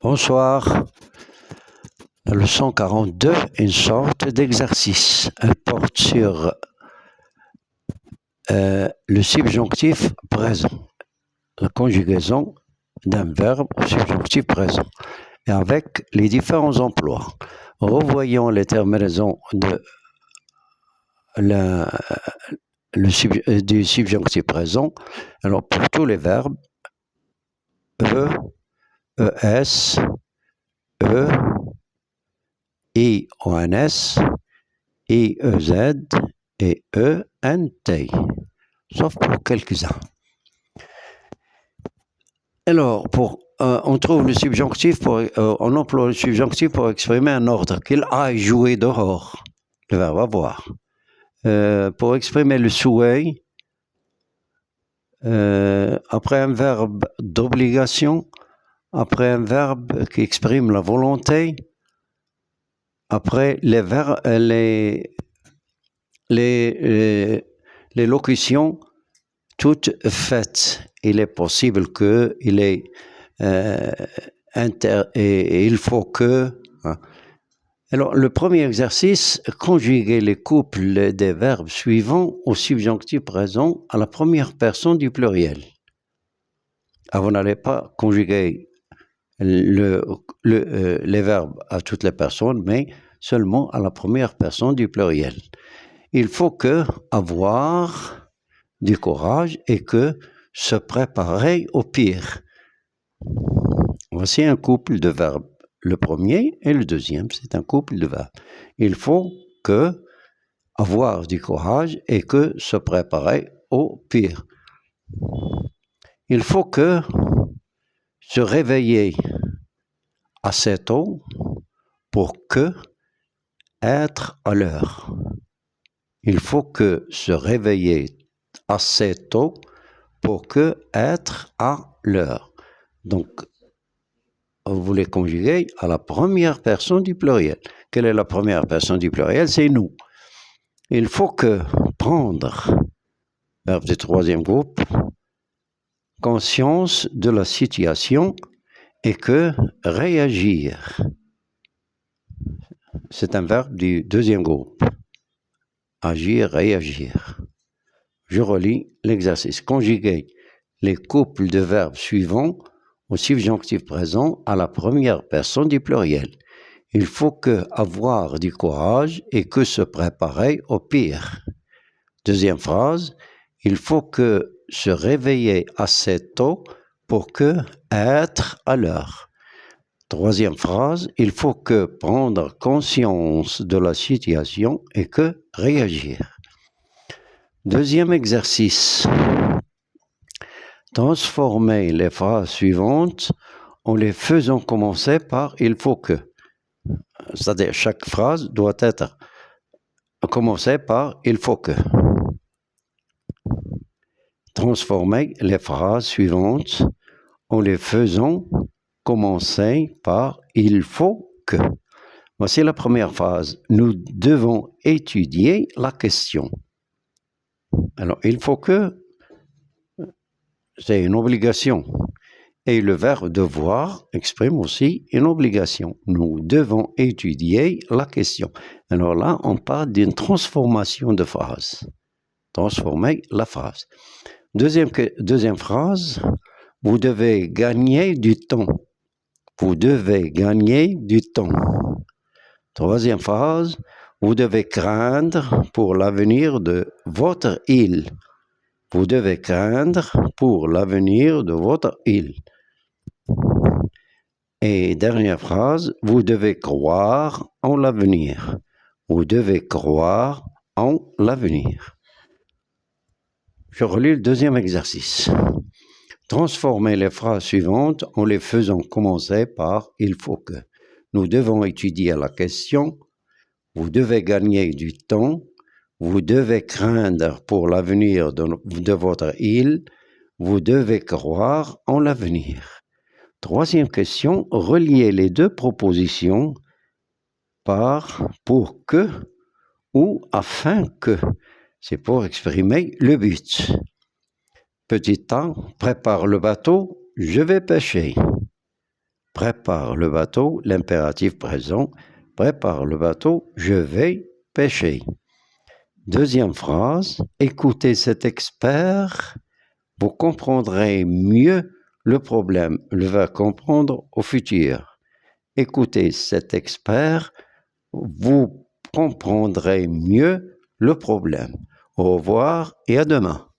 Bonsoir. La leçon 42 est une sorte d'exercice. Elle porte sur le subjonctif présent, la conjugaison d'un verbe au subjonctif présent, et avec les différents emplois. Revoyons les terminaisons du subjonctif présent. Alors, pour tous les verbes, ES, E, IONS, IEZ et ENT, sauf pour quelques-uns. Alors, on trouve le subjonctif, on emploie le subjonctif pour exprimer un ordre, qu'il aille jouer dehors, le verbe avoir. Pour exprimer le souhait, après un verbe d'obligation, après un verbe qui exprime la volonté, après les locutions toutes faites. Il est possible que, et il faut que. Hein. Alors, le premier exercice, conjuguer les couples des verbes suivants au subjonctif présent à la première personne du pluriel. Alors, vous n'allez pas conjuguer les verbes à toutes les personnes, mais seulement à la première personne du pluriel. Il faut que avoir du courage et que se préparer au pire. Voici un couple de verbes. Le premier et le deuxième, c'est un couple de verbes. Il faut que avoir du courage et que se préparer au pire. Il faut que se réveiller assez tôt pour que être à l'heure. Il faut que se réveiller assez tôt pour que être à l'heure. Donc, vous les conjuguez à la première personne du pluriel. Quelle est la première personne du pluriel? C'est nous. Il faut que prendre, verbe du troisième groupe, conscience de la situation et que réagir. C'est un verbe du deuxième groupe. Agir, réagir. Je relis l'exercice. Conjuguer les couples de verbes suivants au subjonctif présent à la première personne du pluriel. Il faut que avoir du courage et que se préparer au pire. Deuxième phrase, il faut que se réveiller assez tôt pour que être à l'heure. Troisième phrase, il faut que prendre conscience de la situation et que réagir. Deuxième exercice. Transformer les phrases suivantes en les faisant commencer par « il faut que ». C'est-à-dire, chaque phrase doit être commencée par « il faut que ». Transformer les phrases suivantes en les faisant commencer par « il faut que ». Voici la première phrase. Nous devons étudier la question. Alors, il faut que, c'est une obligation. Et le verbe devoir exprime aussi une obligation. Nous devons étudier la question. Alors là, on parle d'une transformation de phrase. Transformer la phrase. Deuxième phrase, vous devez gagner du temps. Vous devez gagner du temps. Troisième phrase, vous devez craindre pour l'avenir de votre île. Vous devez craindre pour l'avenir de votre île. Et dernière phrase, vous devez croire en l'avenir. Vous devez croire en l'avenir. Je relis le deuxième exercice. Transformez les phrases suivantes en les faisant commencer par « il faut que ». Nous devons étudier la question. Vous devez gagner du temps. Vous devez craindre pour l'avenir de votre île. Vous devez croire en l'avenir. Troisième question, reliez les deux propositions par « pour que » ou « afin que ». C'est pour exprimer le but. Petit A, prépare le bateau, je vais pêcher. prépare le bateau, l'impératif présent, prépare le bateau, je vais pêcher. Deuxième phrase, écoutez cet expert, vous comprendrez mieux le problème. Le va comprendre au futur. Écoutez cet expert, vous comprendrez mieux le problème. Au revoir et à demain.